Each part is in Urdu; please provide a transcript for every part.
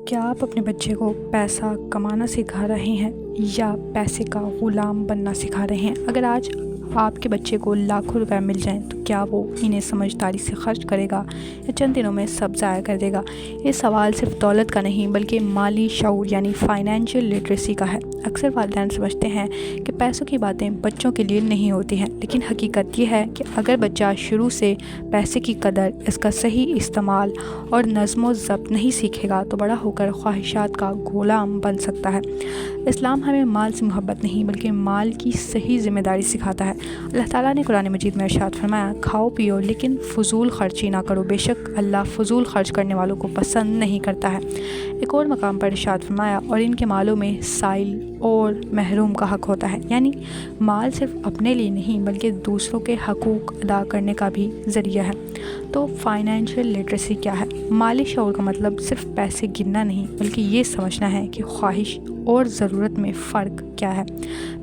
کیا آپ اپنے بچے کو پیسہ کمانا سکھا رہے ہیں یا پیسے کا غلام بننا سکھا رہے ہیں؟ اگر آج آپ کے بچے کو لاکھوں روپے مل جائیں تو کیا وہ انہیں سمجھداری سے خرچ کرے گا یا چند دنوں میں سب ضائع کر دے گا؟ یہ سوال صرف دولت کا نہیں بلکہ مالی شعور یعنی فائنینشیل لٹریسی کا ہے۔ اکثر والدین سمجھتے ہیں کہ پیسوں کی باتیں بچوں کے لیے نہیں ہوتی ہیں، لیکن حقیقت یہ ہے کہ اگر بچہ شروع سے پیسے کی قدر، اس کا صحیح استعمال اور نظم و ضبط نہیں سیکھے گا تو بڑا ہو کر خواہشات کا غلام بن سکتا ہے۔ اسلام ہمیں مال سے محبت نہیں بلکہ مال کی صحیح ذمہ داری سکھاتا ہے۔ اللہ تعالیٰ نے قرآن مجید میں ارشاد فرمایا، کھاؤ پیو لیکن فضول خرچی نہ کرو، بے شک اللہ فضول خرچ کرنے والوں کو پسند نہیں کرتا ہے۔ ایک اور مقام پر ارشاد فرمایا، اور ان کے مالوں میں سائل اور محروم کا حق ہوتا ہے، یعنی مال صرف اپنے لیے نہیں بلکہ دوسروں کے حقوق ادا کرنے کا بھی ذریعہ ہے۔ تو فائنینشیل لٹریسی کیا ہے؟ مالی شعور کا مطلب صرف پیسے گننا نہیں بلکہ یہ سمجھنا ہے کہ خواہش اور ضرورت میں فرق کیا ہے۔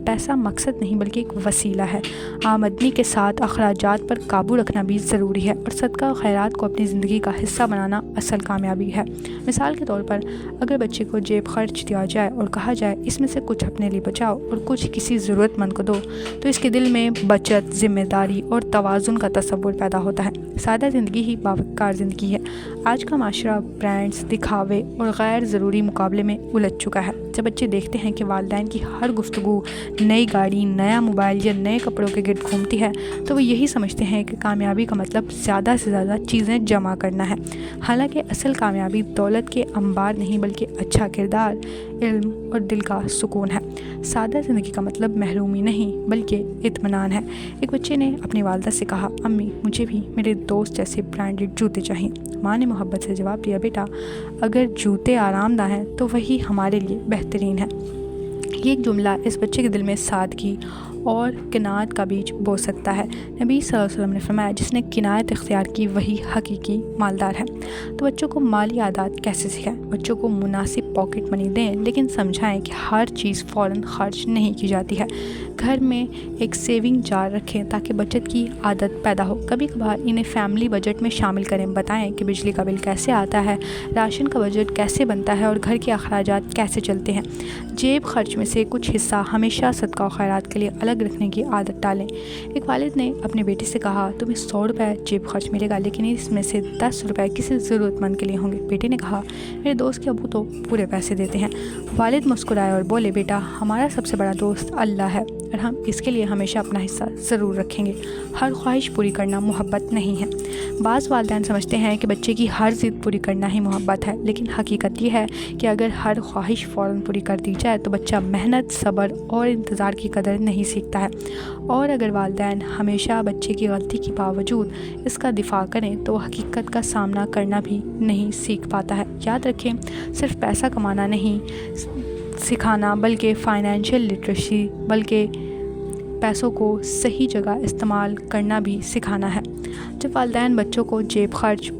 پیسہ مقصد نہیں بلکہ ایک وسیلہ ہے۔ آمدنی کے ساتھ اخراجات پر قابو رکھنا بھی ضروری ہے، اور صدقہ و خیرات کو اپنی زندگی کا حصہ بنانا اصل کامیابی ہے۔ مثال کے طور پر اگر بچے کو جیب خرچ دیا جائے اور کہا جائے اس میں سے کچھ اپنے لیے بچاؤ اور کچھ کسی ضرورت مند کو دو، تو اس کے دل میں بچت، ذمہ داری اور توازن کا تصور پیدا ہوتا ہے۔ سادہ زندگی ہی باوقار زندگی ہے۔ آج کا معاشرہ برانڈز، دکھاوے اور غیر ضروری مقابلے میں الجھ چکا ہے۔ جب بچے دیکھتے ہیں کہ والدین کی ہر گفتگو نئی گاڑی، نیا موبائل یا نئے کپڑوں کے گرد گھومتی ہے تو وہ یہی سمجھتے ہیں کہ کامیابی کا مطلب زیادہ سے زیادہ چیزیں جمع کرنا ہے۔ حالانکہ اصل کامیابی دولت کے انبار نہیں بلکہ اچھا کردار، علم اور دل کا سکون ہے۔ سادہ زندگی کا مطلب محرومی نہیں بلکہ اطمینان ہے۔ ایک بچے نے اپنی والدہ سے کہا، امی مجھے بھی میرے دوست جیسے برانڈڈ جوتے چاہیے۔ ماں نے محبت سے جواب دیا، بیٹا اگر جوتے آرام دہ ہیں تو وہی ہمارے لیے بہترین ہے۔ یہ ایک جملہ اس بچے کے دل میں سادگی اور قناعت کا بیج بو سکتا ہے۔ نبی صلی اللہ علیہ وسلم نے فرمایا، جس نے قناعت اختیار کی وہی حقیقی مالدار ہے۔ تو بچوں کو مالی عادات کیسے سکھائیں؟ بچوں کو مناسب پاکٹ منی دیں، لیکن سمجھائیں کہ ہر چیز فوراً خرچ نہیں کی جاتی ہے۔ گھر میں ایک سیونگ جار رکھیں تاکہ بچت کی عادت پیدا ہو۔ کبھی کبھار انہیں فیملی بجٹ میں شامل کریں، بتائیں کہ بجلی کا بل کیسے آتا ہے، راشن کا بجٹ کیسے بنتا ہے اور گھر کے اخراجات کیسے چلتے ہیں۔ جیب خرچ میں سے کچھ حصہ ہمیشہ صدقہ و خیرات کے لیے الگ رکھنے کی عادت ڈالیں۔ ایک والد نے اپنے بیٹے سے کہا، تمہیں 100 روپے جیب خرچ ملے گا لیکن اس میں سے 10 روپے کسی ضرورت مند کے لیے ہوں گے۔ بیٹے نے کہا، میرے دوست کے ابو تو پورے پیسے دیتے ہیں۔ والد مسکرائے اور بولے، بیٹا ہمارا سب سے بڑا دوست اللہ ہے اور ہم اس کے لیے ہمیشہ اپنا حصہ ضرور رکھیں گے۔ ہر خواہش پوری کرنا محبت نہیں ہے۔ بعض والدین سمجھتے ہیں کہ بچے کی ہر ضد پوری کرنا ہی محبت ہے، لیکن حقیقت یہ ہے کہ اگر ہر خواہش فوراً پوری کر دی جائے تو بچہ محنت، صبر اور انتظار کی قدر نہیں سیکھتا ہے۔ اور اگر والدین ہمیشہ بچے کی غلطی کے باوجود اس کا دفاع کریں تو وہ حقیقت کا سامنا کرنا بھی نہیں سیکھ پاتا ہے۔ یاد رکھیں، صرف پیسہ کمانا نہیں سکھانا بلکہ فائنینشیل لٹریسی، بلکہ پیسوں کو صحیح جگہ استعمال کرنا بھی سکھانا ہے۔ جب والدین بچوں کو جیب خرچ